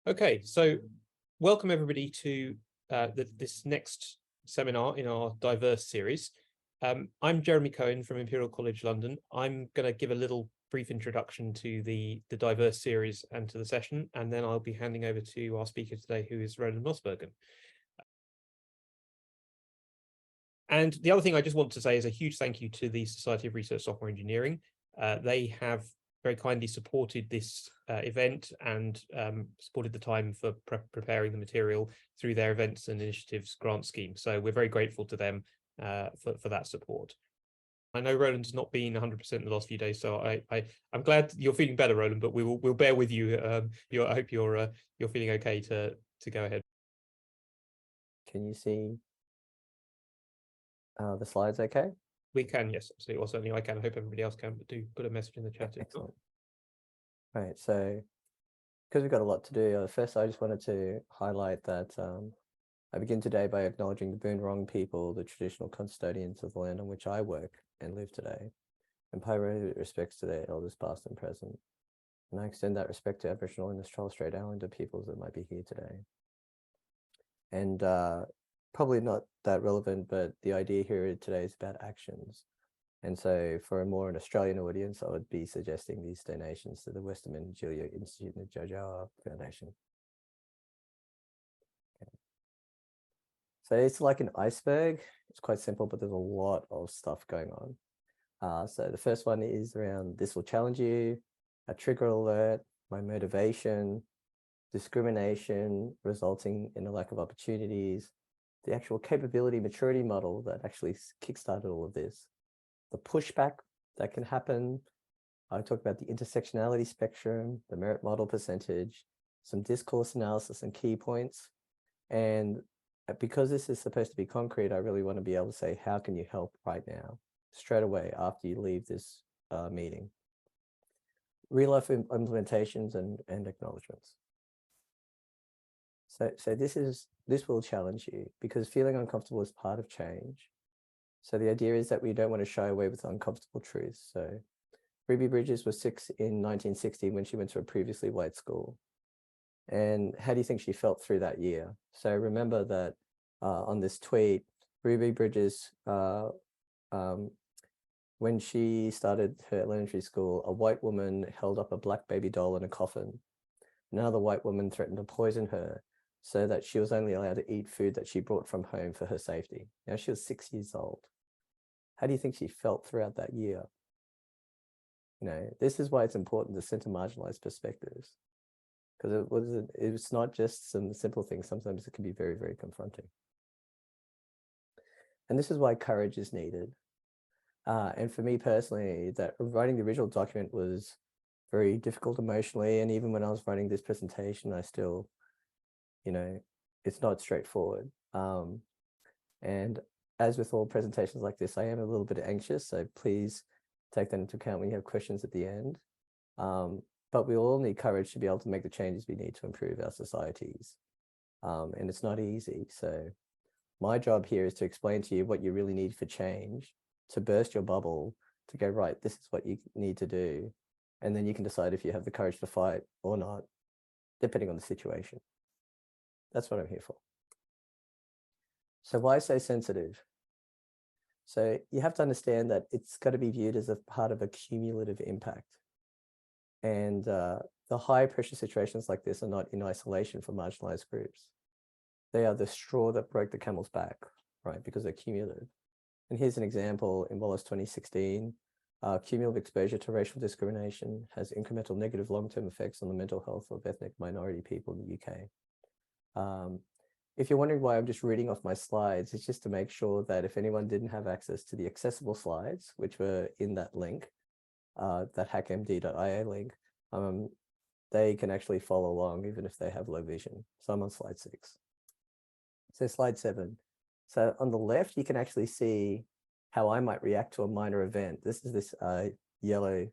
Okay, so welcome everybody to this next seminar in our DiveRSE series. I'm Jeremy Cohen from Imperial College London. I'm going to give a little brief introduction to the DiveRSE series and to the session, and then I'll be handing over to our speaker today, who is Rowland Mosbergen. And the other thing I just want to say is a huge thank you to the Society of Research Software Engineering. They have very kindly supported this event and supported the time for preparing the material through their events and initiatives grant scheme. So we're very grateful to them for that support. I know Roland's not been 100% in the last few days, so I'm glad you're feeling better, Rowland. But we'll bear with you. I hope you're feeling okay to go ahead. Can you see the slides okay? We can, yes, absolutely. Well, certainly I can. I hope everybody else can, but do put a message in the chat. Excellent. Right, so because we've got a lot to do, first I just wanted to highlight that I begin today by acknowledging the Boonwurrung people, the traditional custodians of the land on which I work and live today, and pay respects to their elders past and present. And I extend that respect to Aboriginal and Torres Strait Islander peoples that might be here today. And probably not that relevant, but the idea here today is about actions. And so for a more an Australian audience, I would be suggesting these donations to the Westerman and Julia Institute and the Jojo Foundation. Okay. So it's like an iceberg. It's quite simple, but there's a lot of stuff going on. So the first one is around this will challenge you, a trigger alert, my motivation, discrimination resulting in a lack of opportunities, the actual capability maturity model that actually kickstarted all of this, the pushback that can happen. I talked about the intersectionality spectrum, the merit model percentage, some discourse analysis and key points. And because this is supposed to be concrete, I really want to be able to say, how can you help right now, straight away after you leave this meeting? Real life implementations and acknowledgements. So this will challenge you because feeling uncomfortable is part of change. So the idea is that we don't want to shy away with uncomfortable truths. So Ruby Bridges was 6 in 1960 when she went to a previously white school. And how do you think she felt through that year? So remember that on this tweet, Ruby Bridges, when she started her elementary school, a white woman held up a black baby doll in a coffin. Another white woman threatened to poison her so that she was only allowed to eat food that she brought from home for her safety. Now she was 6 years old. How do you think she felt throughout that year? You know, this is why it's important to center marginalized perspectives, because it's not just some simple things. Sometimes it can be very, very confronting. And this is why courage is needed. And for me personally, that writing the original document was very difficult emotionally. And even when I was writing this presentation, I still, you know, it's not straightforward. And as with all presentations like this, I am a little bit anxious, so please take that into account when you have questions at the end. But we all need courage to be able to make the changes we need to improve our societies. And it's not easy. So my job here is to explain to you what you really need for change, to burst your bubble, to go, right, this is what you need to do. And then you can decide if you have the courage to fight or not, depending on the situation. That's what I'm here for. So why so sensitive? So you have to understand that it's got to be viewed as a part of a cumulative impact. And the high pressure situations like this are not in isolation for marginalized groups. They are the straw that broke the camel's back, right? Because they're cumulative. And here's an example in Wallace 2016, cumulative exposure to racial discrimination has incremental negative long-term effects on the mental health of ethnic minority people in the UK. If you're wondering why I'm just reading off my slides, it's just to make sure that if anyone didn't have access to the accessible slides, which were in that link, that hackmd.ia link, they can actually follow along even if they have low vision. So I'm on slide 6. So slide 7. So on the left, you can actually see how I might react to a minor event. This is this yellow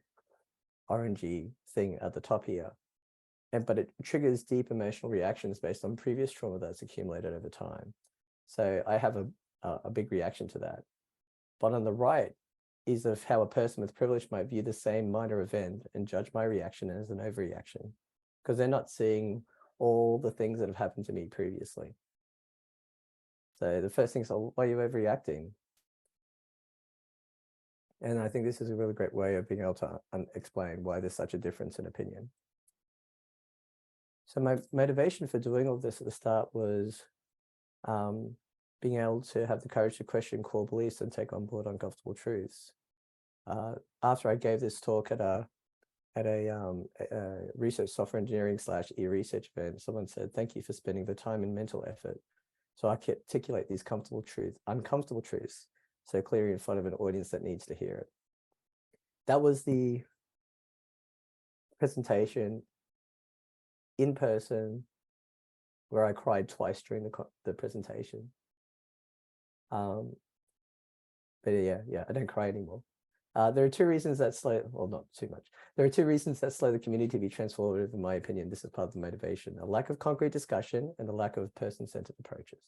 orangey thing at the top here. But it triggers deep emotional reactions based on previous trauma that's accumulated over time. So I have a big reaction to that. But on the right is of how a person with privilege might view the same minor event and judge my reaction as an overreaction, because they're not seeing all the things that have happened to me previously. So the first thing is, oh, why are you overreacting? And I think this is a really great way of being able to explain why there's such a difference in opinion. So my motivation for doing all this at the start was being able to have the courage to question core beliefs and take on board uncomfortable truths. After I gave this talk at a research software engineering / e-research event, someone said, "Thank you for spending the time and mental effort so I can articulate these uncomfortable truths so clearly in front of an audience that needs to hear it." That was the presentation in person where I cried twice during the presentation. But yeah, I don't cry anymore. There are two reasons that slow, well, not too much. There are two reasons that slow the community to be transformative, in my opinion. This is part of the motivation: a lack of concrete discussion and a lack of person-centered approaches.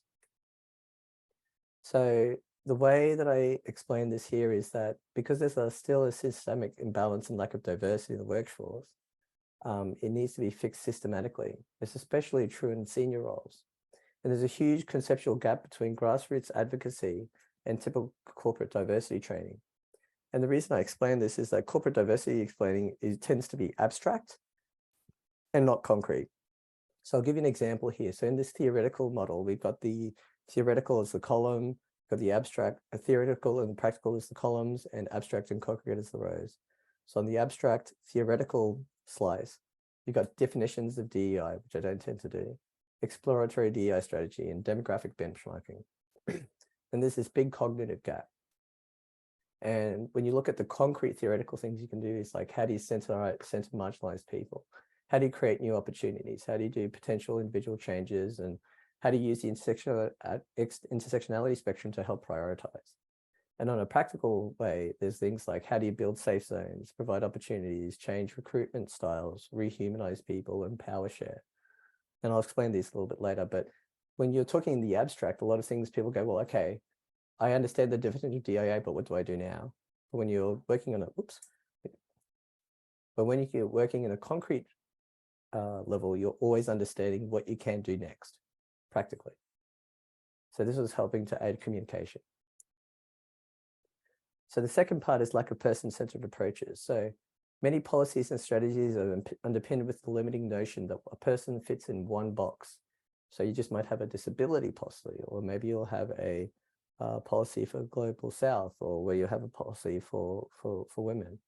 So the way that I explain this here is that because there's still a systemic imbalance and lack of diversity in the workforce, it needs to be fixed systematically. It's especially true in senior roles. And there's a huge conceptual gap between grassroots advocacy and typical corporate diversity training. And the reason I explain this is that corporate diversity explaining tends to be abstract and not concrete. So I'll give you an example here. So in this theoretical model, we've got the theoretical as the column, we've got the abstract, theoretical and practical as the columns, and abstract and concrete as the rows. So on the abstract theoretical slice, you've got definitions of DEI, which I don't tend to do, exploratory DEI strategy, and demographic benchmarking. And there's this big cognitive gap. And when you look at the concrete theoretical things you can do, is like, how do you center marginalized people? How do you create new opportunities? How do you do potential individual changes? And how do you use the intersectionality spectrum to help prioritize? And on a practical way, there's things like, how do you build safe zones, provide opportunities, change recruitment styles, rehumanize people, and power share? And I'll explain these a little bit later, but when you're talking in the abstract, a lot of things people go, well, okay, I understand the definition of DIA, but what do I do now? But when you're working on a, but when you're working in a concrete level, you're always understanding what you can do next, practically. So this was helping to aid communication. So the second part is lack of person-centered approaches. So many policies and strategies are underpinned with the limiting notion that a person fits in one box. So you just might have a disability policy, or maybe you'll have a policy for Global South, or where you have a policy for women.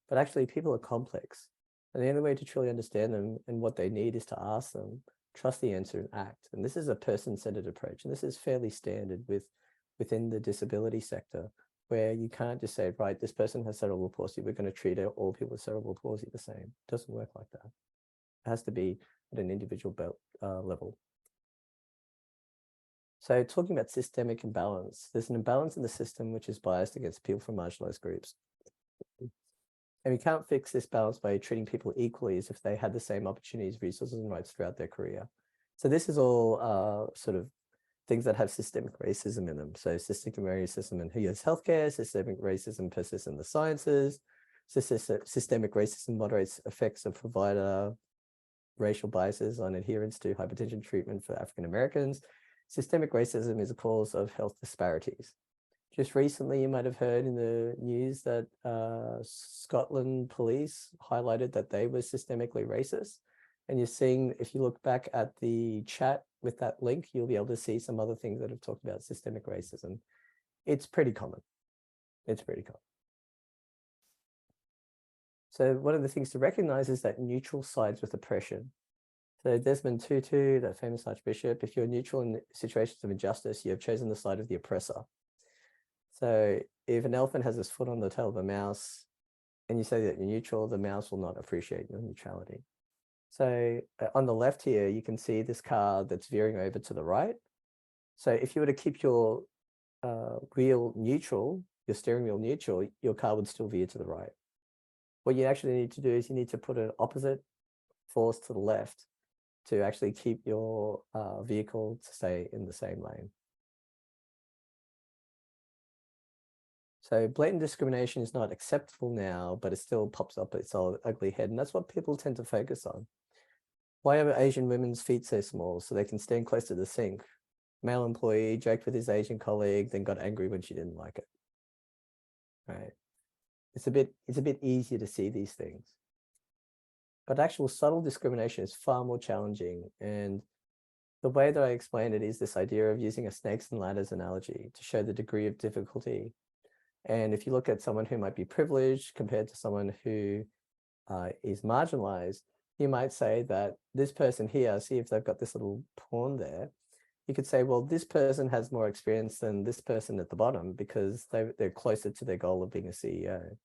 But actually people are complex. And the only way to truly understand them and what they need is to ask them, trust the answer, and act. And this is a person-centered approach. And this is fairly standard within the disability sector, where you can't just say, right, this person has cerebral palsy, we're going to treat all people with cerebral palsy the same. It doesn't work like that. It has to be at an individual level. So talking about systemic imbalance, there's an imbalance in the system which is biased against people from marginalized groups. And we can't fix this balance by treating people equally as if they had the same opportunities, resources, and rights throughout their career. So this is all sort of things that have systemic racism in them. So systemic racism in who has healthcare, systemic racism persists in the sciences, systemic racism moderates effects of provider racial biases on adherence to hypertension treatment for African Americans. Systemic racism is a cause of health disparities. Just recently, you might have heard in the news that Scotland police highlighted that they were systemically racist. And you're seeing, if you look back at the chat with that link, you'll be able to see some other things that have talked about systemic racism. It's pretty common. It's pretty common. So one of the things to recognize is that neutral sides with oppression. So Desmond Tutu, that famous archbishop, if you're neutral in situations of injustice, you have chosen the side of the oppressor. So if an elephant has its foot on the tail of a mouse and you say that you're neutral, the mouse will not appreciate your neutrality. So on the left here, you can see this car that's veering over to the right. So if you were to keep your wheel neutral, your steering wheel neutral, your car would still veer to the right. What you actually need to do is you need to put an opposite force to the left to actually keep your vehicle to stay in the same lane. So blatant discrimination is not acceptable now, but it still pops up its ugly head. And that's what people tend to focus on. Why are Asian women's feet so small? So they can stand close to the sink. Male employee joked with his Asian colleague, then got angry when she didn't like it. Right. It's a bit easier to see these things. But actual subtle discrimination is far more challenging. And the way that I explain it is this idea of using a snakes and ladders analogy to show the degree of difficulty. And if you look at someone who might be privileged compared to someone who is marginalized, you might say that this person here, see if they've got this little pawn there, you could say, well, this person has more experience than this person at the bottom because they're closer to their goal of being a CEO.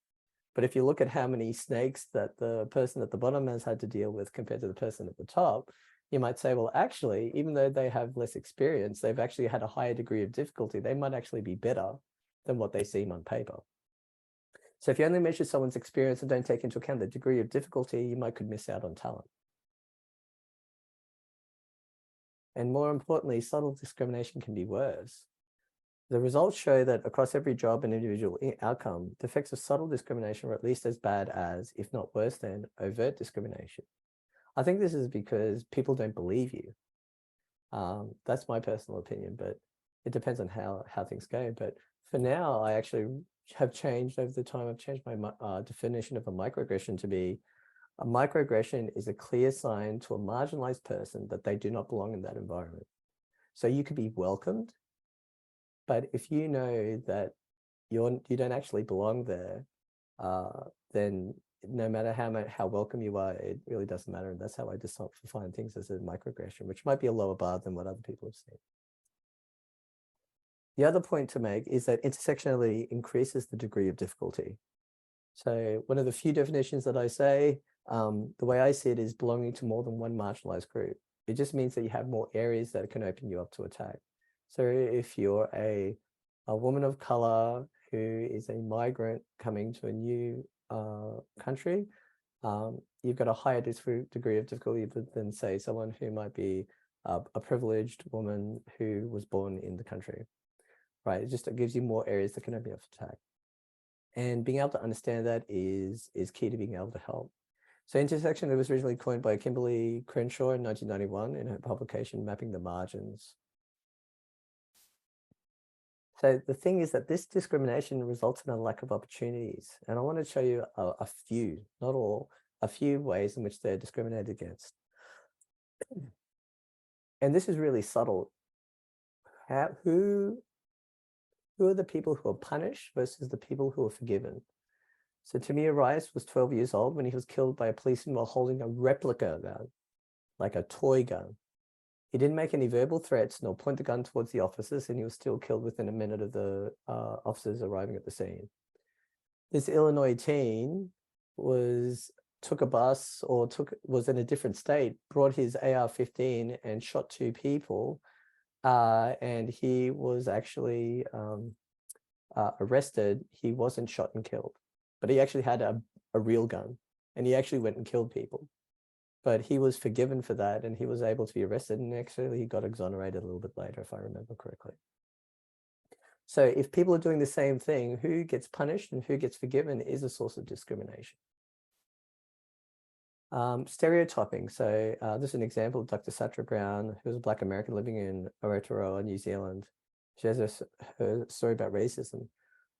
But if you look at how many snakes that the person at the bottom has had to deal with compared to the person at the top, you might say, well, actually, even though they have less experience, they've actually had a higher degree of difficulty. They might actually be better than what they seem on paper. So if you only measure someone's experience and don't take into account the degree of difficulty, you could miss out on talent. And more importantly, subtle discrimination can be worse. The results show that across every job and individual outcome, the effects of subtle discrimination are at least as bad as, if not worse than, overt discrimination. I think this is because people don't believe you. That's my personal opinion, but it depends on how things go. But for now, I actually have changed over the time. I've changed my definition of a microaggression to be a microaggression is a clear sign to a marginalized person that they do not belong in that environment. So you could be welcomed, but if you know that you don't actually belong there, then no matter how welcome you are, it really doesn't matter. And that's how I define things as a microaggression, which might be a lower bar than what other people have seen. The other point to make is that intersectionality increases the degree of difficulty. So one of the few definitions that I say, the way I see it is belonging to more than one marginalized group. It just means that you have more areas that can open you up to attack. So if you're a woman of color who is a migrant coming to a new country, you've got a higher degree of difficulty than, say, someone who might be a privileged woman who was born in the country, right? It gives you more areas that can open you up to attack. And being able to understand that is key to being able to help. So intersection, it was originally coined by Kimberly Crenshaw in 1991 in her publication, Mapping the Margins. So the thing is that this discrimination results in a lack of opportunities. And I want to show you a few, not all, a few ways in which they're discriminated against. And this is really subtle. Who are the people who are punished versus the people who are forgiven? So Tamir Rice was 12 years old when he was killed by a policeman while holding a replica gun, like a toy gun. He didn't make any verbal threats nor point the gun towards the officers, and he was still killed within a minute of the officers arriving at the scene. This Illinois teen took a bus or was in a different state, brought his AR-15 and shot 2 people, and he was actually arrested. He wasn't shot and killed, but he actually had a real gun, and he actually went and killed people. But he was forgiven for that, and he was able to be arrested, and actually he got exonerated a little bit later, if I remember correctly. So if people are doing the same thing, who gets punished and who gets forgiven is a source of discrimination. Stereotyping. So this is an example of Dr. Satra Brown, who was a Black American living in Aotearoa, New Zealand. She has her story about racism.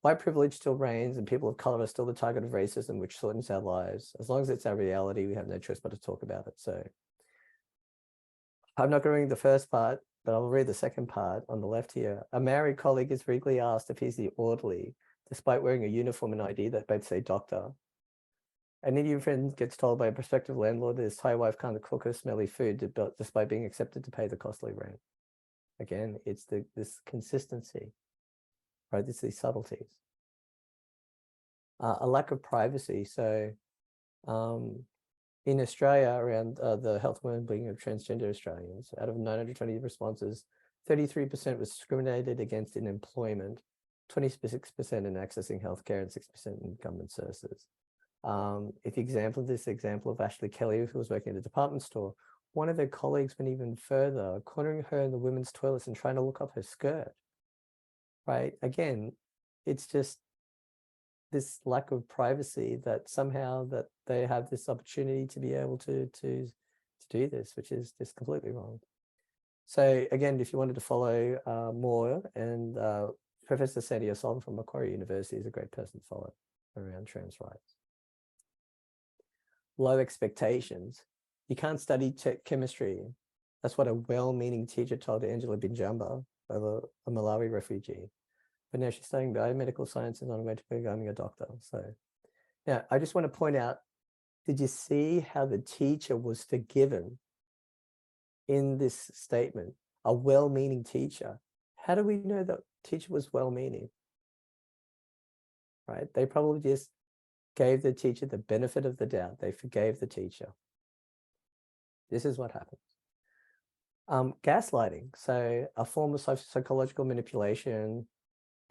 White privilege still reigns, and people of color are still the target of racism, which shortens our lives. As long as it's our reality, we have no choice but to talk about it. So I'm not going to read the first part, but I'll read the second part on the left here. A Maori colleague is regularly asked if he's the orderly, despite wearing a uniform and ID that both say doctor. An Indian friend gets told by a prospective landlord that his Thai wife can't cook her smelly food despite being accepted to pay the costly rent. Again, it's this consistency, right? It's these subtleties. A lack of privacy. So in Australia, around the health and well-being of transgender Australians, out of 920 responses, 33% was discriminated against in employment, 26% in accessing healthcare, and 6% in government services. If you example of Ashley Kelly, who was working at a department store, one of her colleagues went even further, cornering her in the women's toilets and trying to look up her skirt, right? Again, it's just this lack of privacy that somehow that they have this opportunity to be able to do this, which is just completely wrong. So again, if you wanted to follow more, and Professor Sadia Solomon from Macquarie University is a great person to follow around trans rights. Low expectations. You can't study chemistry. That's what a well-meaning teacher told Angela Binjamba, a Malawi refugee. But now she's studying biomedical science and on her way to becoming a doctor. So now I just want to point out, did you see how the teacher was forgiven in this statement? A well-meaning teacher. How do we know that teacher was well-meaning? Right? They probably just gave the teacher the benefit of the doubt. They forgave the teacher. This is what happens. Gaslighting. So a form of psychological manipulation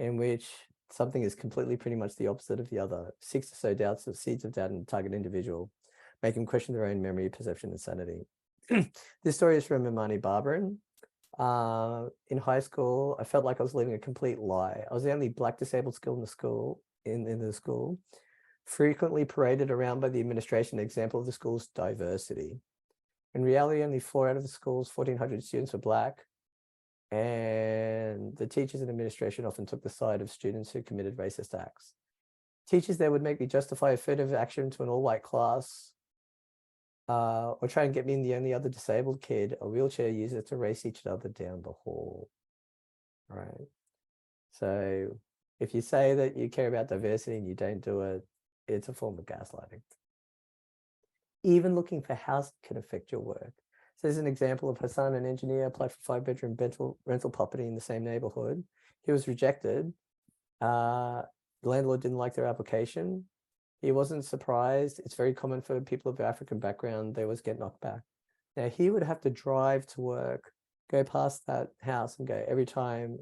in which something is completely pretty much the opposite of the other. 6 or so doubts of seeds of doubt in the target individual, make them question their own memory, perception, and sanity. This story is from Imani Barbarin. In high school, I felt like I was living a complete lie. I was the only Black disabled school in the school, in the school, frequently paraded around by the administration, example of the school's diversity. In reality, only 4 out of the school's 1,400 students were Black, and the teachers and administration often took the side of students who committed racist acts. Teachers there would make me justify affirmative action to an all-white class, or try and get me and the only other disabled kid, a wheelchair user, to race each other down the hall. Right. So if you say that you care about diversity and you don't do it, it's a form of gaslighting. Even looking for housing can affect your work. So there's an example of Hassan, an engineer, applied for 5-bedroom rental property in the same neighborhood. He was rejected. The landlord didn't like their application. He wasn't surprised. It's very common for people of African background. They always get knocked back. Now he would have to drive to work, go past that house and go every time,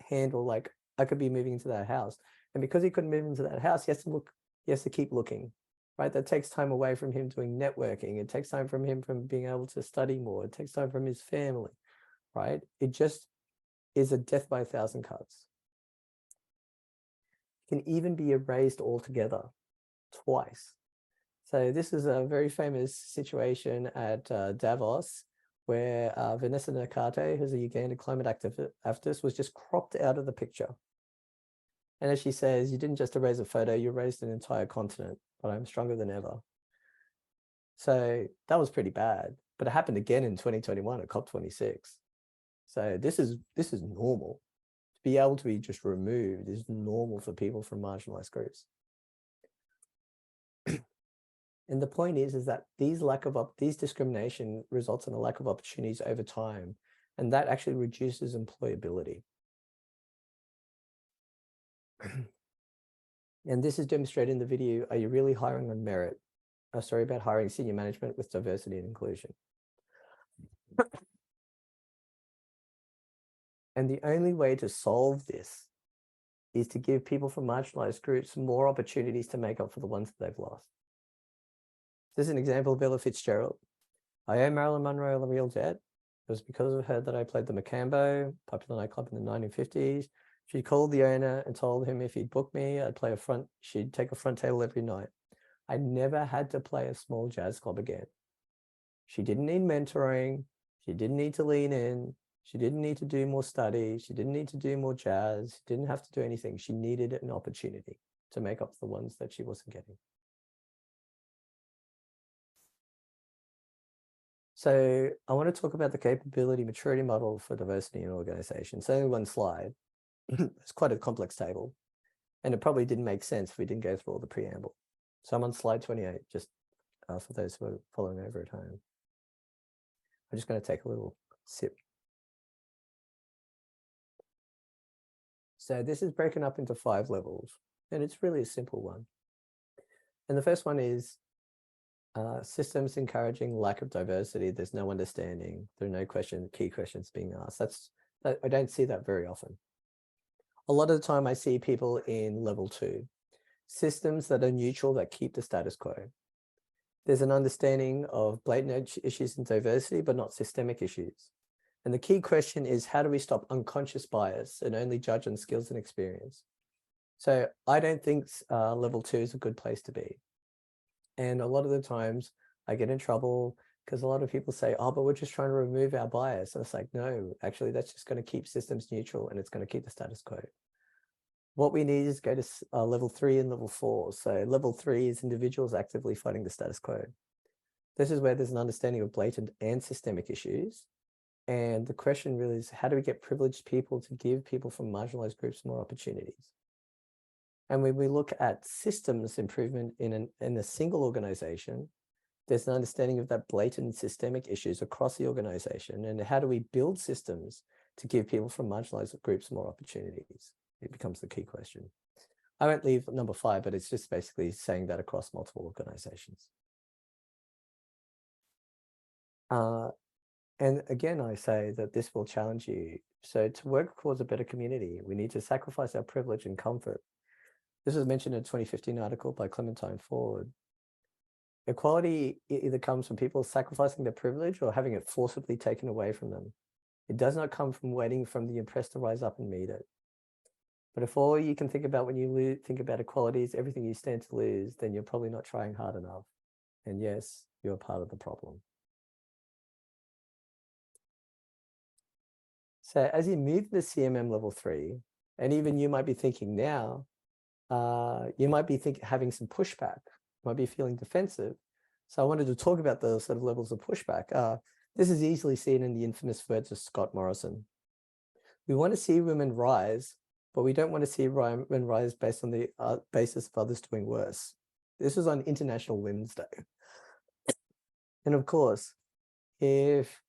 handle like, I could be moving into that house. And because he couldn't move into that house, he has to keep looking, right? That takes time away from him doing networking. It takes time from him from being able to study more. It takes time from his family, right? It just is a death by 1,000 cuts. It can even be erased altogether twice. So this is a very famous situation at Davos, where Vanessa Nakate, who's a Uganda climate activist, was just cropped out of the picture. And as she says, you didn't just erase a photo, you erased an entire continent, but I'm stronger than ever. So that was pretty bad, but it happened again in 2021 at COP26. So this is normal. To be able to be just removed is normal for people from marginalized groups. And the point is that these discrimination results in a lack of opportunities over time, and that actually reduces employability. And this is demonstrated in the video, Are You Really Hiring on Merit? A story about hiring senior management with diversity and inclusion. And the only way to solve this is to give people from marginalized groups more opportunities to make up for the ones that they've lost. This is an example of Ella Fitzgerald. I owe Marilyn Monroe a real debt. It was because of her that I played the Macambo, popular nightclub in the 1950s. She called the owner and told him if he'd book me, she'd take a front table every night. I never had to play a small jazz club again. She didn't need mentoring. She didn't need to lean in. She didn't need to do more study. She didn't need to do more jazz. She didn't have to do anything. She needed an opportunity to make up for the ones that she wasn't getting. So I want to talk about the capability maturity model for diversity in organizations. So only one slide. It's quite a complex table, and it probably didn't make sense if we didn't go through all the preamble. So I'm on slide 28, just for those who are following over at home. I'm just going to take a little sip. So this is broken up into 5 levels, and it's really a simple one. And the first one is systems encouraging lack of diversity. There's no understanding. There are no key questions being asked. I don't see that very often. A lot of the time I see people in level 2, systems that are neutral, that keep the status quo. There's an understanding of blatant issues in diversity, but not systemic issues. And the key question is, how do we stop unconscious bias and only judge on skills and experience? So I don't think level 2 is a good place to be. And a lot of the times I get in trouble because a lot of people say, oh, but we're just trying to remove our bias. And it's like, no, actually, that's just going to keep systems neutral and it's going to keep the status quo. What we need is go to level 3 and level 4. So level 3 is individuals actively fighting the status quo. This is where there's an understanding of blatant and systemic issues. And the question really is, how do we get privileged people to give people from marginalized groups more opportunities? And when we look at systems improvement in a single organization, there's an understanding of that blatant systemic issues across the organization. And how do we build systems to give people from marginalized groups more opportunities? It becomes the key question. I won't leave number 5, but it's just basically saying that across multiple organizations. And again, I say that this will challenge you. So to work towards a better community, we need to sacrifice our privilege and comfort. This was mentioned in a 2015 article by Clementine Ford. Equality either comes from people sacrificing their privilege or having it forcibly taken away from them. It does not come from waiting from the oppressed to rise up and meet it. But if all you can think about when you think about equality is everything you stand to lose, then you're probably not trying hard enough. And yes, you're part of the problem. So as you move to CMM level 3, and even you might be thinking now, you might be having some pushback, might be feeling defensive. So I wanted to talk about the sort of levels of pushback. This is easily seen in the infamous words of Scott Morrison. We want to see women rise, but we don't want to see women rise based on the basis of others doing worse. This was on International Women's Day. And of course, if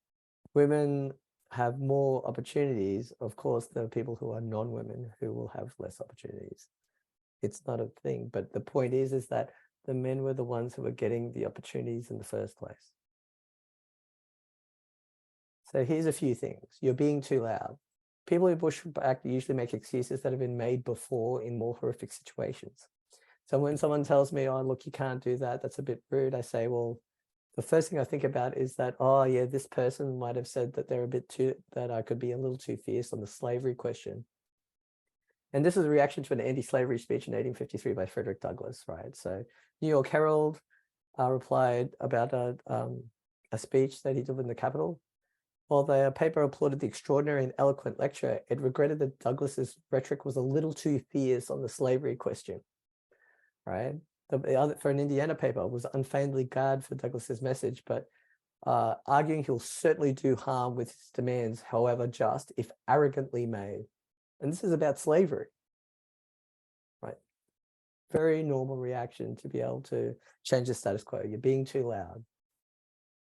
women have more opportunities, of course, there are people who are non-women who will have less opportunities. It's not a thing, but the point is that the men were the ones who were getting the opportunities in the first place. So here's a few things. You're being too loud. People who push back usually make excuses that have been made before in more horrific situations. So when someone tells me, oh, look, you can't do that, that's a bit rude, I say, well, the first thing I think about is that, oh yeah, this person might have said that they're a bit too, that I could be a little too fierce on the slavery question. And this is a reaction to an anti-slavery speech in 1853 by Frederick Douglass, right? So New York Herald replied about a speech that he did in the Capitol. While the paper applauded the extraordinary and eloquent lecture, it regretted that Douglass's rhetoric was a little too fierce on the slavery question, right? The other, for an Indiana paper, was unfeignedly glad for Douglass's message, but arguing he'll certainly do harm with his demands, however just, if arrogantly made. And this is about slavery, right? Very normal reaction to be able to change the status quo. You're being too loud.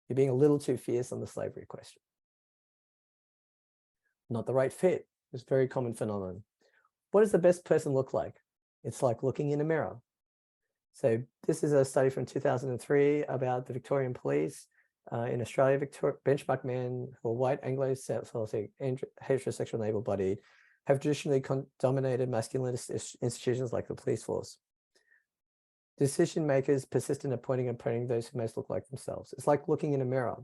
You're being a little too fierce on the slavery question. Not the right fit. It's a very common phenomenon. What does the best person look like? It's like looking in a mirror. So this is a study from 2003 about the Victorian police in Australia. Benchmark men who are white, Anglo-Celtic, heterosexual, and able-bodied have traditionally dominated masculine institutions like the police force. Decision makers persist in appointing and appointing those who most look like themselves. It's like looking in a mirror,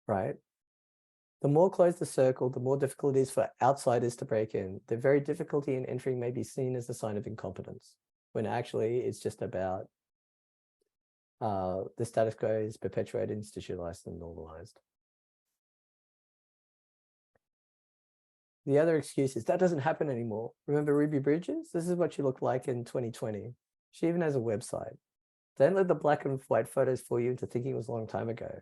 right? The more closed the circle, the more difficult it is for outsiders to break in. The very difficulty in entering may be seen as a sign of incompetence, when actually it's just about the status quo is perpetuated, institutionalized, and normalized. The other excuse is that doesn't happen anymore. Remember Ruby Bridges? This is what she looked like in 2020. She even has a website. Don't let the black and white photos fool you into thinking it was a long time ago.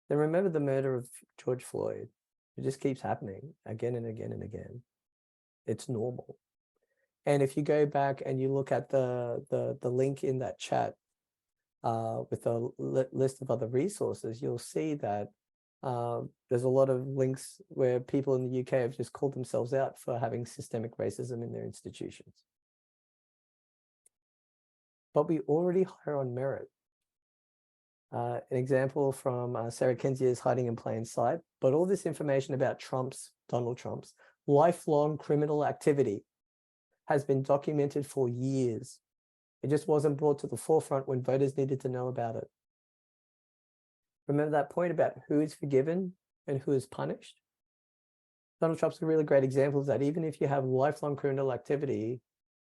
Then remember the murder of George Floyd. It just keeps happening again and again and again. It's normal. And if you go back and you look at the link in that chat with a list of other resources, you'll see that there's a lot of links where people in the UK have just called themselves out for having systemic racism in their institutions. But we already hire on merit. An example from Sarah Kendzior is hiding in plain sight, but all this information about Donald Trump's lifelong criminal activity has been documented for years. It just wasn't brought to the forefront when voters needed to know about it. Remember that point about who is forgiven and who is punished? Donald Trump's a really great example of that. Even if you have lifelong criminal activity,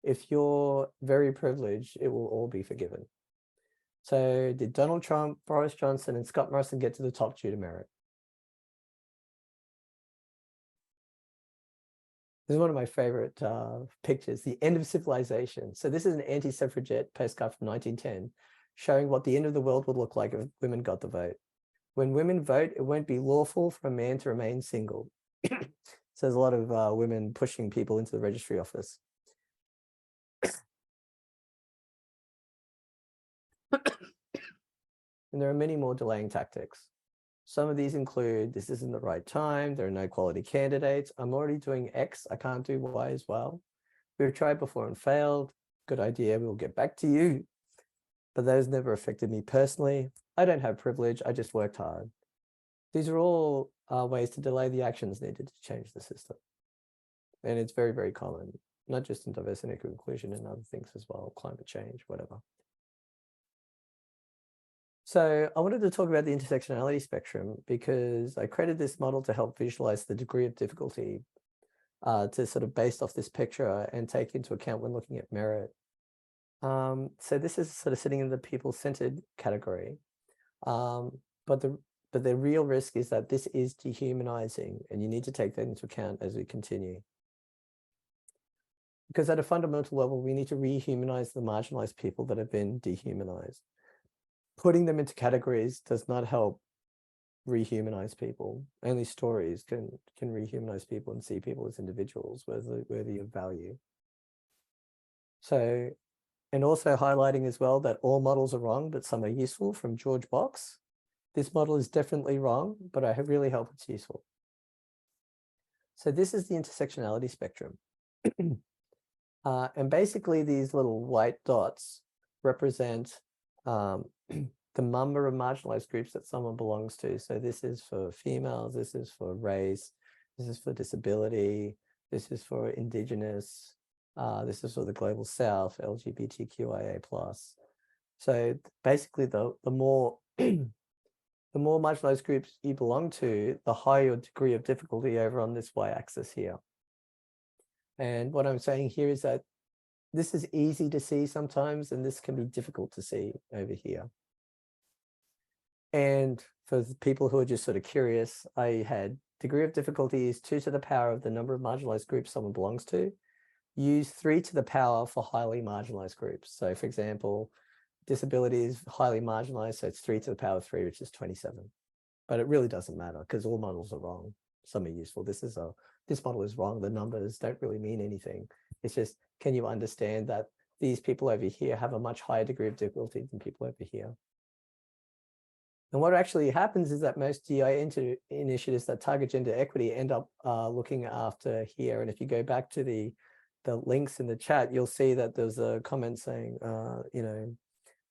if you're very privileged, it will all be forgiven. So did Donald Trump, Boris Johnson, and Scott Morrison get to the top due to merit? This is one of my favorite pictures, the end of civilization. So this is an anti-suffragette postcard from 1910, showing what the end of the world would look like if women got the vote. When women vote, it won't be lawful for a man to remain single. So there's a lot of women pushing people into the registry office. And there are many more delaying tactics. Some of these include, this isn't the right time, there are no quality candidates, I'm already doing X, I can't do Y as well. We've tried before and failed, good idea, we'll get back to you. But those never affected me personally. I don't have privilege, I just worked hard. These are all ways to delay the actions needed to change the system. And it's very, very common, not just in diversity and inclusion and other things as well, climate change, whatever. So I wanted to talk about the intersectionality spectrum because I created this model to help visualize the degree of difficulty to sort of based off this picture and take into account when looking at merit. So this is sort of sitting in the people-centered category. But the real risk is that this is dehumanizing, and you need to take that into account as we continue. Because at a fundamental level, we need to rehumanize the marginalized people that have been dehumanized. Putting them into categories does not help rehumanize people. Only stories can rehumanize people and see people as individuals worthy of value. So, and also highlighting as well that all models are wrong, but some are useful, from George Box. This model is definitely wrong, but I really hope it's useful. So this is the intersectionality spectrum. And basically these little white dots represent the number of marginalized groups that someone belongs to. So this is for females, this is for race, this is for disability, this is for indigenous, this is for the global south, LGBTQIA+. So basically the more the more marginalized groups you belong to, the higher degree of difficulty over on this y-axis here. And what I'm saying here is that this is easy to see sometimes, and this can be difficult to see over here. And for the people who are just sort of curious, I had degree of difficulty is 2 to the power of the number of marginalized groups someone belongs to. Use 3 to the power for highly marginalized groups. So for example, disability is highly marginalized, so it's 3 to the power of 3, which is 27. But it really doesn't matter because all models are wrong. Some are useful. This model is wrong. The numbers don't really mean anything. It's just, can you understand that these people over here have a much higher degree of difficulty than people over here? And what actually happens is that most DI initiatives that target gender equity end up looking after here. And if you go back to the links in the chat, you'll see that there's a comment saying,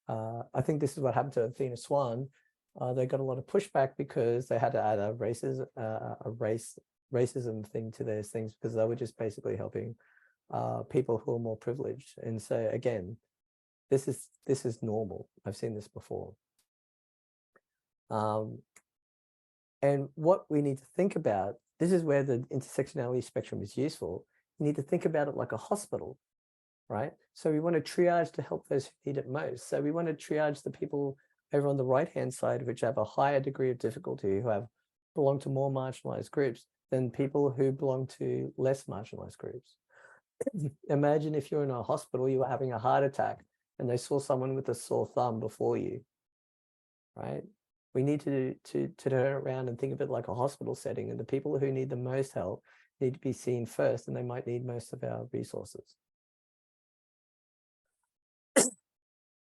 I think this is what happened to Athena Swan. They got a lot of pushback because they had to add a racism thing to those things because they were just basically helping people who are more privileged. And so again, this is normal. I've seen this before. And what we need to think about, this is where the intersectionality spectrum is useful. You need to think about it like a hospital, right? So we want to triage to help those who need it most. So we want to triage the people over on the right-hand side, which have a higher degree of difficulty, who belong to more marginalized groups than people who belong to less marginalized groups. Imagine if you're in a hospital, you were having a heart attack and they saw someone with a sore thumb before you, right? We need to turn around and think of it like a hospital setting, and the people who need the most help need to be seen first, and they might need most of our resources.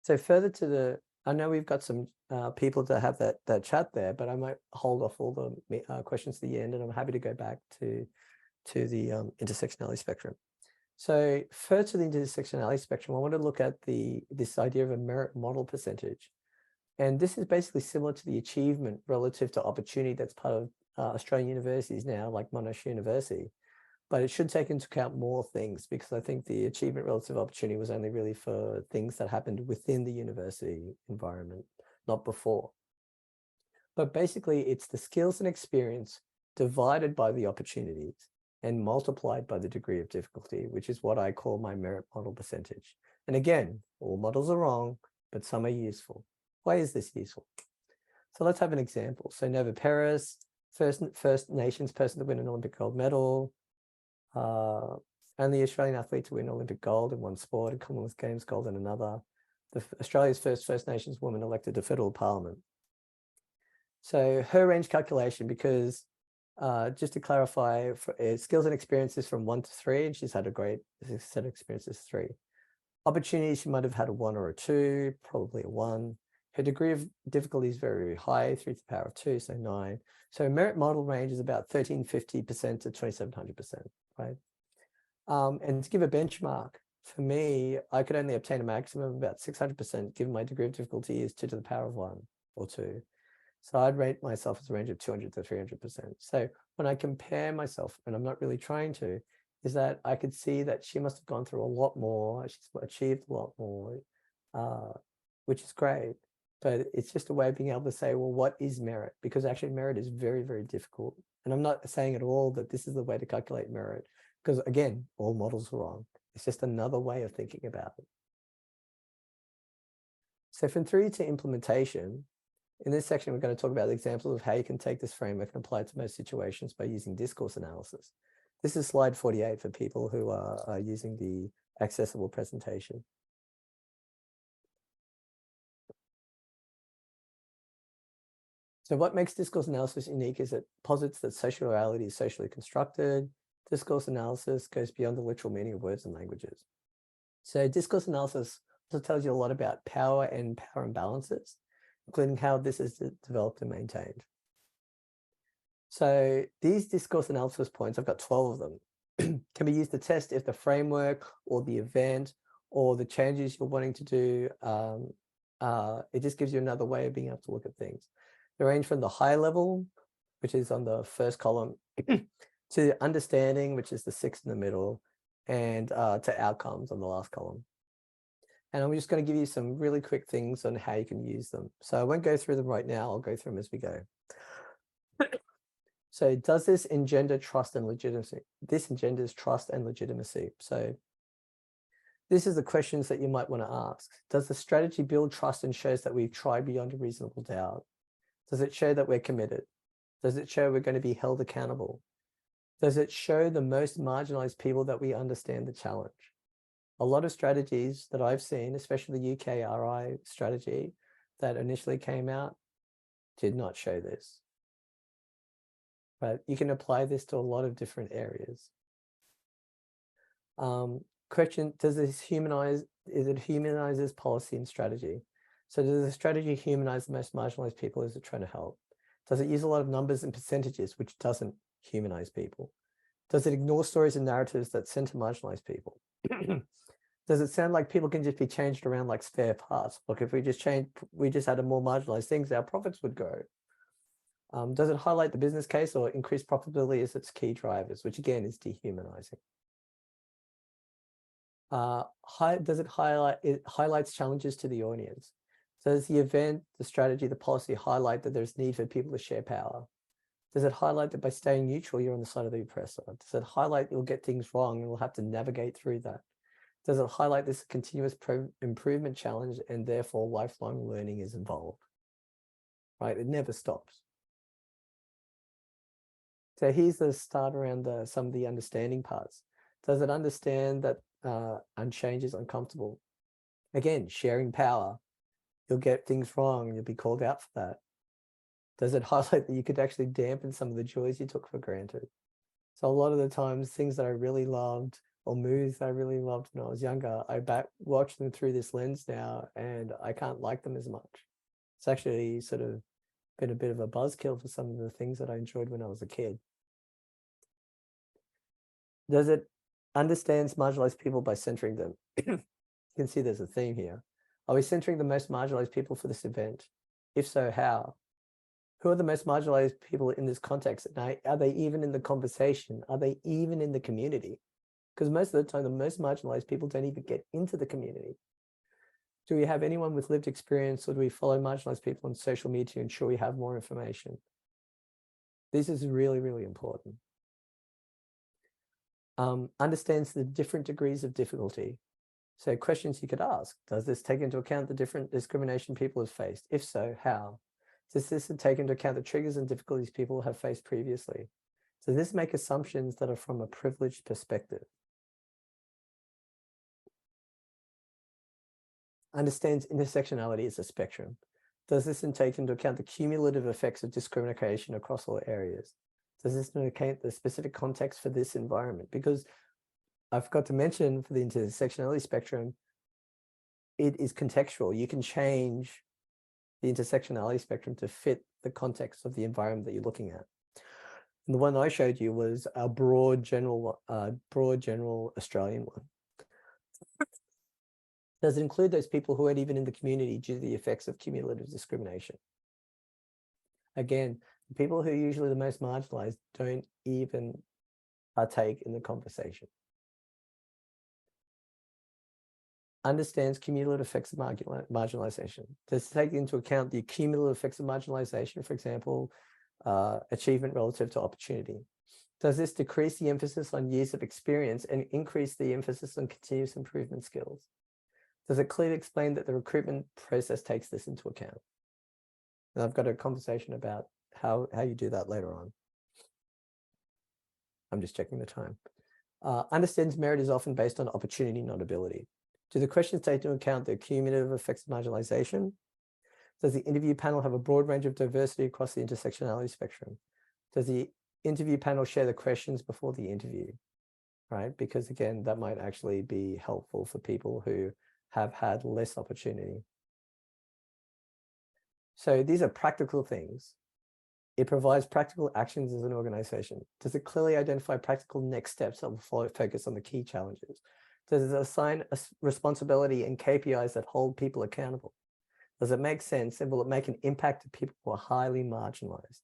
So further to I know we've got some people to have that chat there, but I might hold off all the questions to the end, and I'm happy to go back to the intersectionality spectrum. So further to the intersectionality spectrum, I want to look at this idea of a merit model percentage. And this is basically similar to the achievement relative to opportunity that's part of Australian universities now, like Monash University. But it should take into account more things, because I think the achievement relative opportunity was only really for things that happened within the university environment, not before. But basically, it's the skills and experience divided by the opportunities and multiplied by the degree of difficulty, which is what I call my merit model percentage. And again, all models are wrong, but some are useful. Why is this useful? So let's have an example. So Nova Peris, First Nations person to win an Olympic gold medal, and the Australian athlete to win Olympic gold in one sport and Commonwealth Games gold in another. Australia's first Nations woman elected to federal parliament. So her range calculation, because just to clarify, skills and experiences from 1 to 3, and she's had a great set of experiences 3. Opportunities, she might have had a 1 or a 2, probably a 1. Her degree of difficulty is very, very high, 3 to the power of 2, so 9. So merit model range is about 1350% to 2700%, right? And to give a benchmark, for me, I could only obtain a maximum of about 600% given my degree of difficulty is 2 to the power of 1 or 2. So I'd rate myself as a range of 200 to 300%. So when I compare myself, and I'm not really trying to, is that I could see that she must have gone through a lot more, she's achieved a lot more, which is great. But it's just a way of being able to say, well, what is merit? Because actually merit is very, very difficult. And I'm not saying at all that this is the way to calculate merit, because again, all models are wrong. It's just another way of thinking about it. So from theory to implementation, in this section, we're going to talk about examples of how you can take this framework and apply it to most situations by using discourse analysis. This is slide 48 for people who are using the accessible presentation. So what makes discourse analysis unique is it posits that social reality is socially constructed. Discourse analysis goes beyond the literal meaning of words and languages. So discourse analysis also tells you a lot about power and power imbalances, including how this is developed and maintained. So these discourse analysis points, I've got 12 of them, can be used to test if the framework or the event or the changes you're wanting to do, it just gives you another way of being able to look at things. They range from the high level, which is on the first column, to understanding, which is the 6th in the middle, and to outcomes on the last column. And I'm just going to give you some really quick things on how you can use them. So I won't go through them right now. I'll go through them as we go. So does this engender trust and legitimacy? This engenders trust and legitimacy. So this is the questions that you might want to ask. Does the strategy build trust and shows that we've tried beyond a reasonable doubt? Does it show that we're committed? Does it show we're going to be held accountable? Does it show the most marginalized people that we understand the challenge? A lot of strategies that I've seen, especially the UK RI strategy that initially came out, did not show this. But you can apply this to a lot of different areas. Question, does this humanize, it humanizes policy and strategy? So does the strategy humanize the most marginalized people? Is it trying to help? Does it use a lot of numbers and percentages, which doesn't humanize people? Does it ignore stories and narratives that center marginalized people? Does it sound like people can just be changed around like spare parts? Look, if we just had a more marginalized things, our profits would grow. Does it highlight the business case or increase profitability as its key drivers, which again is dehumanizing? Does it highlights challenges to the audience? So does the event, the strategy, the policy highlight that there's need for people to share power? Does it highlight that by staying neutral, you're on the side of the oppressor? Does it highlight you'll get things wrong and we'll have to navigate through that? Does it highlight this continuous improvement challenge and therefore lifelong learning is involved? Right, it never stops. So here's the start around some of the understanding parts. Does it understand that change is uncomfortable? Again, sharing power. You'll get things wrong and you'll be called out for that. Does it highlight that you could actually dampen some of the joys you took for granted? So a lot of the times, things that I really loved or movies that I really loved when I was younger, I watch them through this lens now and I can't like them as much. It's actually sort of been a bit of a buzzkill for some of the things that I enjoyed when I was a kid. Does it understand marginalized people by centering them? You can see there's a theme here. Are we centering the most marginalized people for this event? If so, how? Who are the most marginalized people in this context? Are they even in the conversation? Are they even in the community? Because most of the time, the most marginalized people don't even get into the community. Do we have anyone with lived experience, or do we follow marginalized people on social media to ensure we have more information? This is really, really important. Understands the different degrees of difficulty. So questions you could ask: does this take into account the different discrimination people have faced? If so, how? Does this take into account the triggers and difficulties people have faced previously? Does this make assumptions that are from a privileged perspective? Understands intersectionality as a spectrum. Does this take into account the cumulative effects of discrimination across all areas? Does this indicate the specific context for this environment? Because I forgot to mention, for the intersectionality spectrum, it is contextual. You can change the intersectionality spectrum to fit the context of the environment that you're looking at. And the one I showed you was a broad general Australian one. Does it include those people who aren't even in the community due to the effects of cumulative discrimination? Again, the people who are usually the most marginalized don't even partake in the conversation. Understands cumulative effects of marginalization. Does it take into account the cumulative effects of marginalization, for example, achievement relative to opportunity? Does this decrease the emphasis on years of experience and increase the emphasis on continuous improvement skills? Does it clearly explain that the recruitment process takes this into account? And I've got a conversation about how you do that later on. I'm just checking the time. Understands merit is often based on opportunity, not ability. Do the questions take into account the cumulative effects of marginalization? Does the interview panel have a broad range of diversity across the intersectionality spectrum? Does the interview panel share the questions before the interview, right? Because again, that might actually be helpful for people who have had less opportunity. So these are practical things. It provides practical actions as an organization. Does it clearly identify practical next steps that will focus on the key challenges? Does it assign a responsibility and KPIs that hold people accountable? Does it make sense, and will it make an impact to people who are highly marginalized?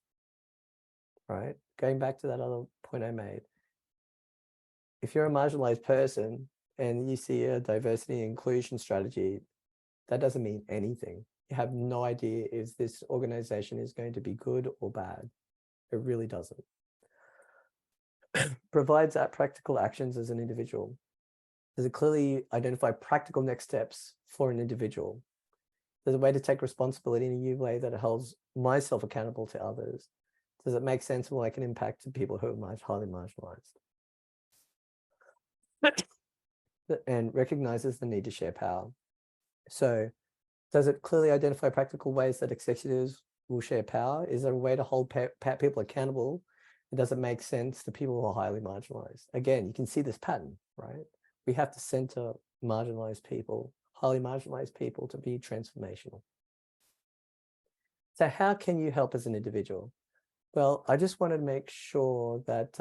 Right? Going back to that other point I made. If you're a marginalized person and you see a diversity and inclusion strategy, that doesn't mean anything. You have no idea if this organization is going to be good or bad. It really doesn't. Provides that practical actions as an individual. Does it clearly identify practical next steps for an individual? There's a way to take responsibility in a new way that holds myself accountable to others. Does it make sense and will make an impact to people who are highly marginalized? And recognizes the need to share power. So does it clearly identify practical ways that executives will share power? Is there a way to hold people accountable? And does it make sense to people who are highly marginalized? Again, you can see this pattern, right? We have to center marginalized people, highly marginalized people, to be transformational. So how can you help as an individual? Well, I just wanted to make sure that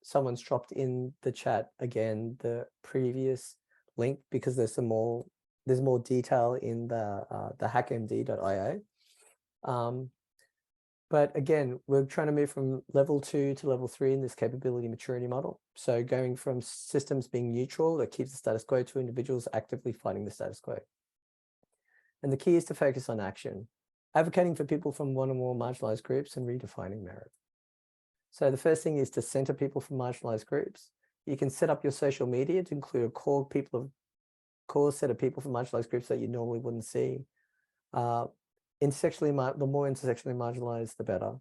someone's dropped in the chat again the previous link, because there's more detail in the hackmd.io. But again, we're trying to move from level 2 to level 3 in this capability maturity model. So going from systems being neutral that keeps the status quo to individuals actively fighting the status quo. And the key is to focus on action, advocating for people from one or more marginalized groups, and redefining merit. So the first thing is to center people from marginalized groups. You can set up your social media to include a core set of people from marginalized groups that you normally wouldn't see. The more intersectionally marginalized, the better.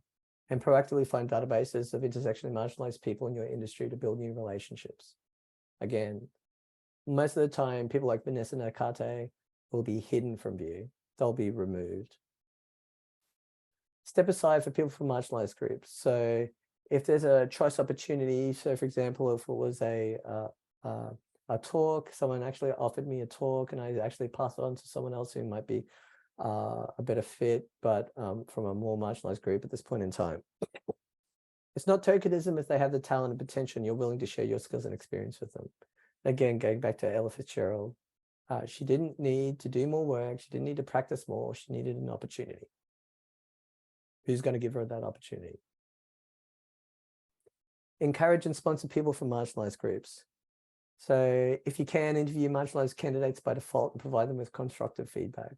And proactively find databases of intersectionally marginalized people in your industry to build new relationships. Again, most of the time, people like Vanessa Nakate will be hidden from view. They'll be removed. Step aside for people from marginalized groups. So if there's a choice opportunity, so for example, if it was a talk, someone actually offered me a talk and I actually passed it on to someone else who might be a better fit, but from a more marginalized group at this point in time. It's not tokenism if they have the talent and potential and you're willing to share your skills and experience with them. Again, going back to Ella Fitzgerald, she didn't need to do more work. She didn't need to practice more. She needed an opportunity. Who's going to give her that opportunity? Encourage and sponsor people from marginalized groups. So if you can, interview marginalized candidates by default and provide them with constructive feedback.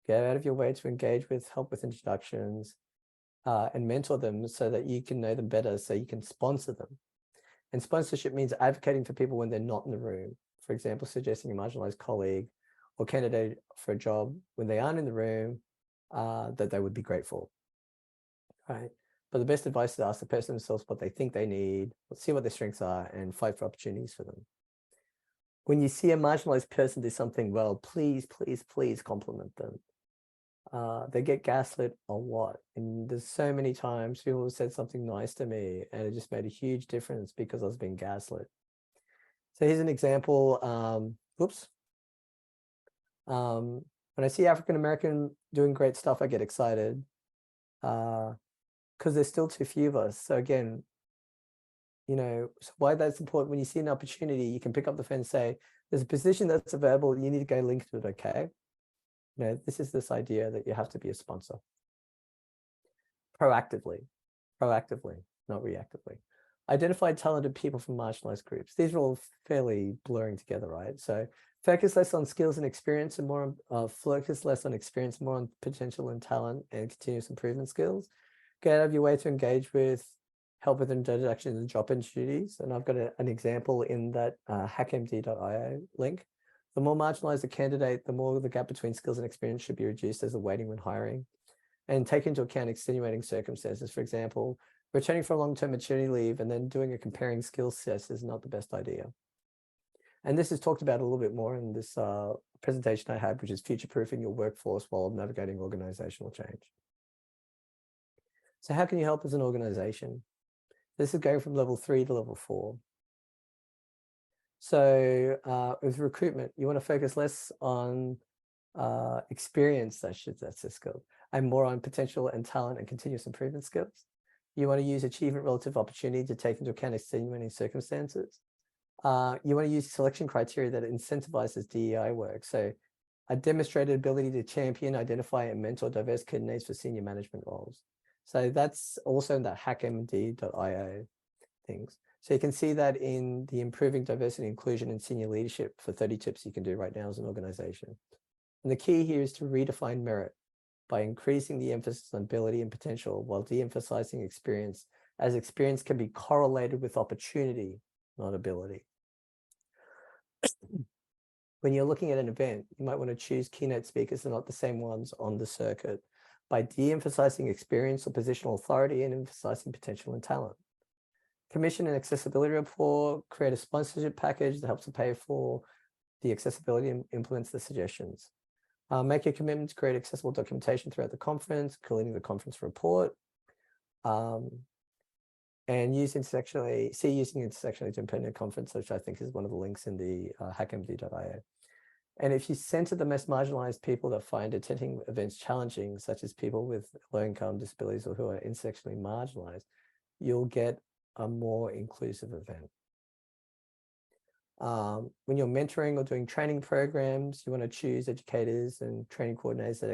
Go out of your way to engage with, help with introductions, and mentor them so that you can know them better, so you can sponsor them. And sponsorship means advocating for people when they're not in the room, for example, suggesting a marginalized colleague or candidate for a job when they aren't in the room that they would be grateful, right? But the best advice is to ask the person themselves what they think they need, see what their strengths are, and fight for opportunities for them. When you see a marginalized person do something well, please, please, please compliment them. They get gaslit a lot. And there's so many times people have said something nice to me and it just made a huge difference because I was being gaslit. So here's an example. When I see African-American doing great stuff, I get excited because there's still too few of us. So again, so why that's important, when you see an opportunity, you can pick up the phone and say, there's a position that's available, you need to go link to it, okay? This is this idea that you have to be a sponsor. Proactively, not reactively. Identify talented people from marginalized groups. These are all fairly blurring together, right? So focus less on skills and experience and more on, focus less on experience, more on potential and talent and continuous improvement skills. Get out of your way to engage with, help with introduction to job opportunities. And I've got an example in that hackmd.io link. The more marginalized the candidate, the more the gap between skills and experience should be reduced as a weighting when hiring. And take into account extenuating circumstances. For example, returning from long-term maternity leave and then doing a comparing skills test is not the best idea. And this is talked about a little bit more in this presentation I had, which is future-proofing your workforce while navigating organizational change. So how can you help as an organization? This is going from level 3 to level 4. So with recruitment, you want to focus less on experience, that's a skill, and more on potential and talent and continuous improvement skills. You want to use achievement relative opportunity to take into account extenuating circumstances. You want to use selection criteria that incentivizes DEI work. So a demonstrated ability to champion, identify, and mentor diverse candidates for senior management roles. So that's also in the hackmd.io things. So you can see that in the improving diversity, inclusion, and senior leadership for 30 tips you can do right now as an organization. And the key here is to redefine merit by increasing the emphasis on ability and potential while de-emphasizing experience, as experience can be correlated with opportunity, not ability. When you're looking at an event, you might want to choose keynote speakers that are not the same ones on the circuit by de-emphasizing experience or positional authority and emphasizing potential and talent. Commission an accessibility report, create a sponsorship package that helps to pay for the accessibility and implements the suggestions. Make a commitment to create accessible documentation throughout the conference, including the conference report. And using intersectionally dependent conference, which I think is one of the links in the hackmd.io. And if you center the most marginalized people that find attending events challenging, such as people with low income, disabilities, or who are intersectionally marginalized, you'll get a more inclusive event. When you're mentoring or doing training programs, you want to choose educators and training coordinators that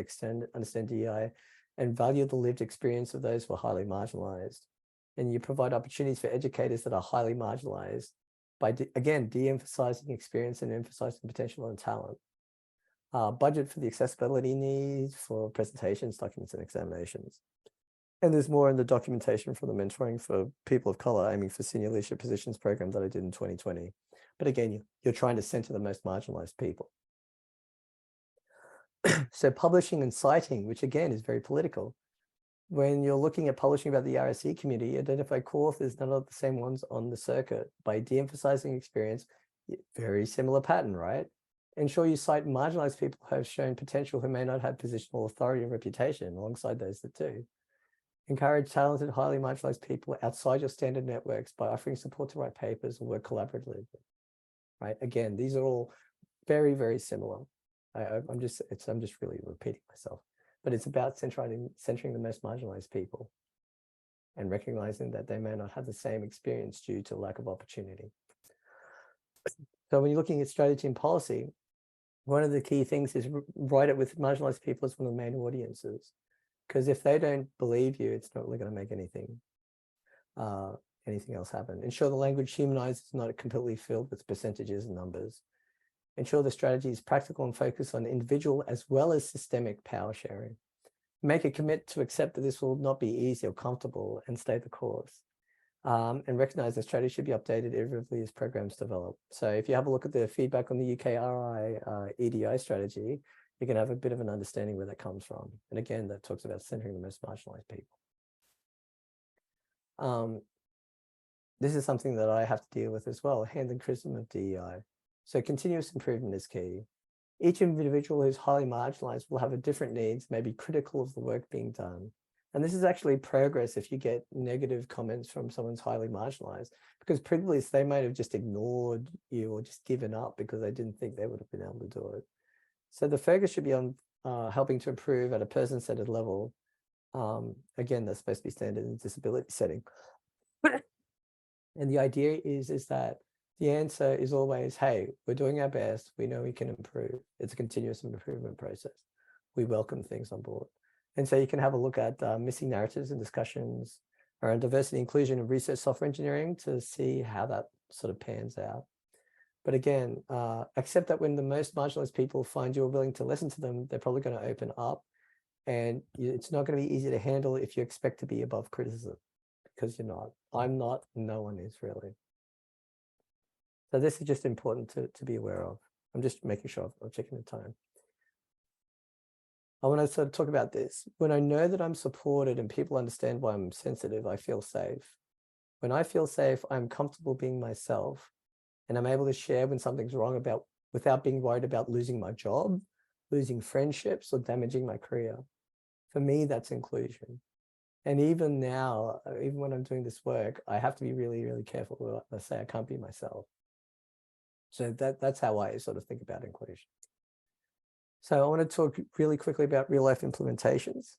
understand DEI and value the lived experience of those who are highly marginalized. And you provide opportunities for educators that are highly marginalized by, again, de-emphasizing experience and emphasizing potential and talent. Budget for the accessibility needs for presentations, documents, and examinations. And there's more in the documentation for the mentoring for people of color aiming for senior leadership positions program that I did in 2020. But again, you're trying to center the most marginalized people. So publishing and citing, which again is very political. When you're looking at publishing about the RSE community, identify co-authors that are the same ones on the circuit by de-emphasizing experience. Very similar pattern, right? Ensure you cite marginalized people who have shown potential who may not have positional authority and reputation alongside those that do. Encourage talented, highly marginalized people outside your standard networks by offering support to write papers or work collaboratively, right? Again, these are all very, very similar. I'm just really repeating myself, but it's about centering the most marginalized people and recognizing that they may not have the same experience due to lack of opportunity. So when you're looking at strategy and policy, one of the key things is write it with marginalized people as one of the main audiences. Because if they don't believe you, it's not really going to make anything else happen. Ensure the language humanized is not completely filled with percentages and numbers. Ensure the strategy is practical and focused on individual as well as systemic power sharing. Make a commit to accept that this will not be easy or comfortable and stay the course. and recognize the strategy should be updated iteratively as programs develop. So if you have a look at the feedback on the UKRI EDI strategy, you can have a bit of an understanding where that comes from. And again, that talks about centering the most marginalized people. This is something that I have to deal with as well, handling criticism of DEI. So continuous improvement is key. Each individual who's highly marginalized will have a different needs, may be critical of the work being done. And this is actually progress if you get negative comments from someone's highly marginalized, because previously they might have just ignored you or just given up because they didn't think they would have been able to do it. So the focus should be on helping to improve at a person-centered level. Again, that's supposed to be standard in disability setting. And the idea is that the answer is always, hey, we're doing our best. We know we can improve. It's a continuous improvement process. We welcome things on board. And so you can have a look at missing narratives and discussions around diversity and inclusion in research software engineering to see how that sort of pans out. But again, accept that when the most marginalized people find you're willing to listen to them, they're probably going to open up. And it's not going to be easy to handle if you expect to be above criticism, because you're not. I'm not, no one is really. So this is just important to be aware of. I'm just making sure I'm checking the time. I want to sort of talk about this. When I know that I'm supported and people understand why I'm sensitive, I feel safe. When I feel safe, I'm comfortable being myself, and I'm able to share when something's wrong without being worried about losing my job, losing friendships, or damaging my career. For me, that's inclusion. And even now, even when I'm doing this work, I have to be really, really careful what I say. I can't be myself. So that's how I sort of think about inclusion. So I want to talk really quickly about real life implementations.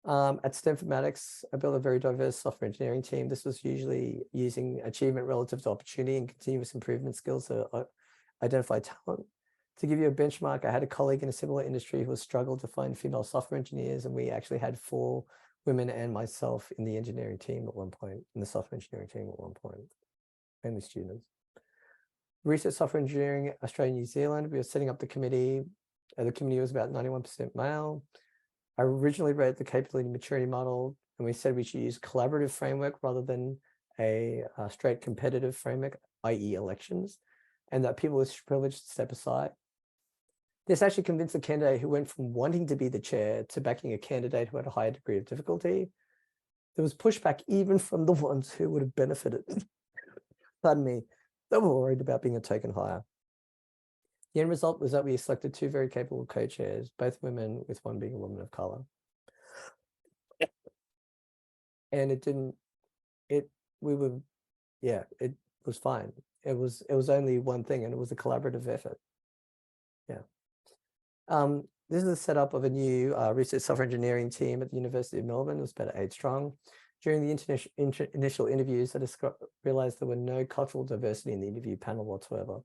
At STEM Informatics, I built a very diverse software engineering team. This was usually using achievement relative to opportunity and continuous improvement skills to identify talent. To give you a benchmark, I had a colleague in a similar industry who struggled to find female software engineers, and we actually had 4 women and myself in the engineering team at one point, in the software engineering team at one point, mainly students. Research software engineering, Australia, New Zealand, we were setting up the committee. The committee was about 91% male. I originally wrote the capability maturity model, and we said we should use collaborative framework rather than a straight competitive framework, i.e. elections, and that people with privilege step aside. This actually convinced the candidate who went from wanting to be the chair to backing a candidate who had a higher degree of difficulty. There was pushback even from the ones who would have benefited. Pardon me. They were worried about being a token hire. The end result was that we selected 2 very capable co-chairs, both women, with one being a woman of color. And it was fine. It was only one thing, and it was a collaborative effort. Yeah. This is the setup of a new research software engineering team at the University of Melbourne. It was about 8 strong. During the initial interviews, I realized there were no cultural diversity in the interview panel whatsoever.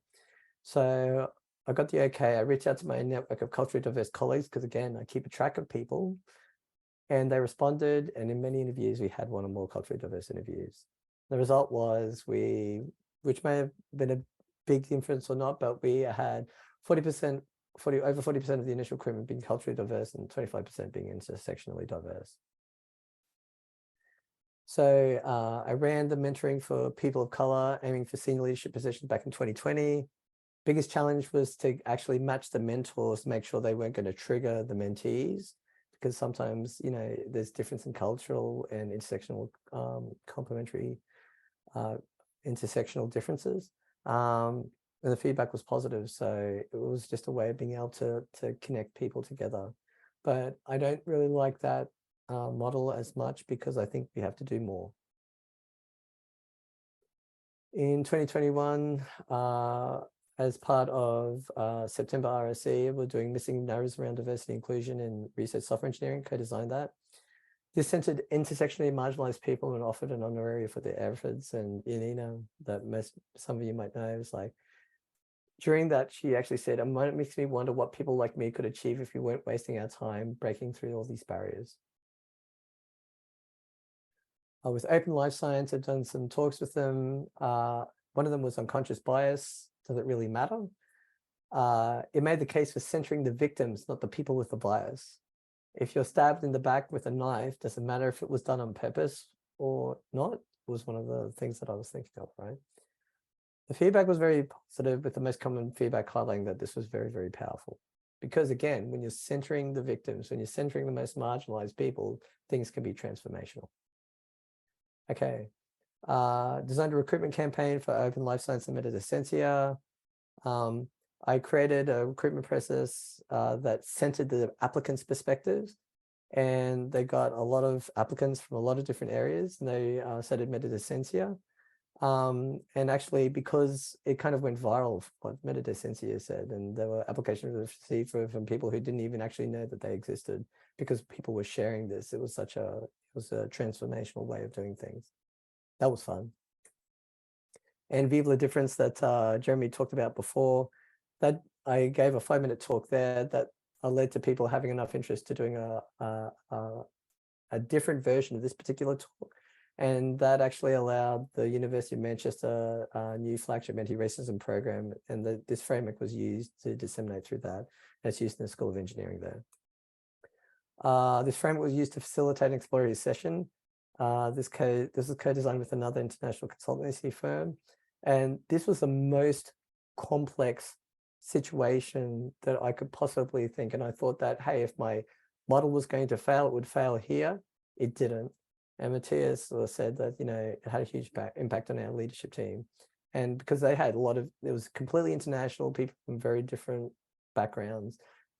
So I got the okay. I reached out to my network of culturally diverse colleagues, because again, I keep a track of people, and they responded. And in many interviews, we had 1 or more culturally diverse interviews. The result was which may have been a big influence or not, but we had over 40% of the initial recruitment being culturally diverse and 25% being intersectionally diverse. So I ran the mentoring for people of color, aiming for senior leadership positions back in 2020. Biggest challenge was to actually match the mentors, make sure they weren't going to trigger the mentees, because sometimes, there's difference in cultural and intersectional complementary intersectional differences. And the feedback was positive. So it was just a way of being able to connect people together. But I don't really like that model as much, because I think we have to do more. In 2021, as part of September RSE, we're doing missing narratives around diversity and inclusion in research software engineering, co-designed that. This centered intersectionally marginalized people and offered an honorarium for their efforts. And Yanina, that some of you might know, was like, during that, she actually said, it makes me wonder what people like me could achieve if we weren't wasting our time breaking through all these barriers. With Open Life Science, I've done some talks with them. One of them was unconscious bias. Does it really matter? It made the case for centering the victims, not the people with the bias. If you're stabbed in the back with a knife, does it matter if it was done on purpose? or not was one of the things that I was thinking of, right? The feedback was very positive, with the most common feedback highlighting that this was very, very powerful. Because again, when you're centering the victims, when you're centering the most marginalized people, things can be transformational. Okay. Designed a recruitment campaign for open life science and meta-essentia. I created a recruitment process that centered the applicants' perspectives, and they got a lot of applicants from a lot of different areas, and they cited meta-essentia. And actually, because it kind of went viral, what meta-essentia said, and there were applications received from people who didn't even actually know that they existed, because people were sharing this. It was a transformational way of doing things. That was fun. And Vive la Difference that Jeremy talked about before, that I gave a 5-minute talk there that led to people having enough interest to doing a different version of this particular talk. And that actually allowed the University of Manchester new flagship anti-racism program, and this framework was used to disseminate through that. And it's used in the School of Engineering there. This framework was used to facilitate an exploratory session. This was co-designed with another international consultancy firm. And this was the most complex situation that I could possibly think. And I thought that, hey, if my model was going to fail, it would fail here. It didn't. And Matthias said that, it had a huge impact on our leadership team. And because they had it was completely international, people from very different backgrounds.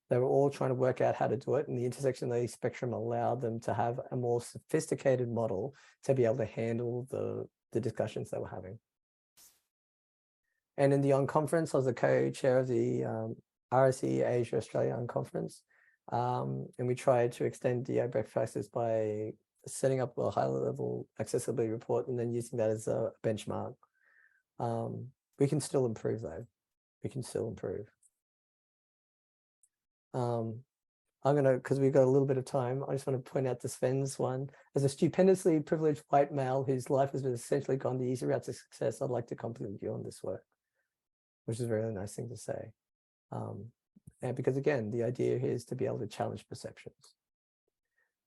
They were all trying to work out how to do it. And the intersectionality spectrum allowed them to have a more sophisticated model to be able to handle the discussions they were having. And in the unconference, I was the co-chair of the RSE Asia Australia unconference. And we tried to extend DI best practices by setting up a high-level accessibility report and then using that as a benchmark. We can still improve, though. We can still improve. Because we've got a little bit of time, I just want to point out the Sven's one. As a stupendously privileged white male whose life has essentially gone the easy route to success, I'd like to compliment you on this work, which is a really nice thing to say. And because, again, the idea here is to be able to challenge perceptions.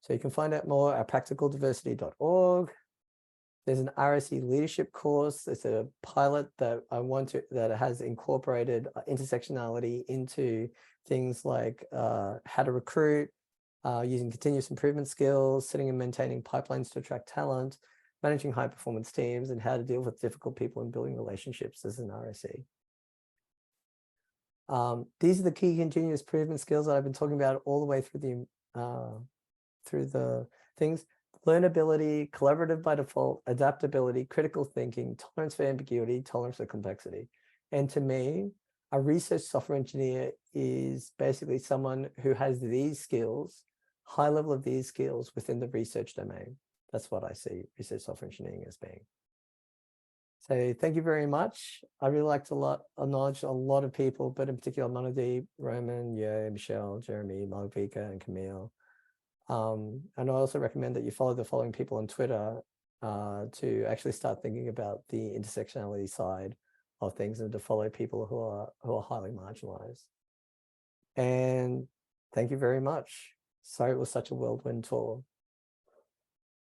So you can find out more at practicaldiversity.org. There's an RSE leadership course. It's a pilot that that has incorporated intersectionality into things like how to recruit, using continuous improvement skills, setting and maintaining pipelines to attract talent, managing high performance teams, and how to deal with difficult people and building relationships as an RSE. These are the key continuous improvement skills that I've been talking about all the way through the things: learnability, collaborative by default, adaptability, critical thinking, tolerance for ambiguity, tolerance for complexity. And to me, a research software engineer is basically someone who has these skills, high level of these skills within the research domain. That's what I see research software engineering as being. So thank you very much. I really like to acknowledge a lot of people, but in particular, Manadi, Roman, Yo, Michelle, Jeremy, Malvika, and Camille. And I also recommend that you follow the following people on Twitter to actually start thinking about the intersectionality side of things, and to follow people who are highly marginalized. And thank you very much. Sorry it was such a whirlwind tour.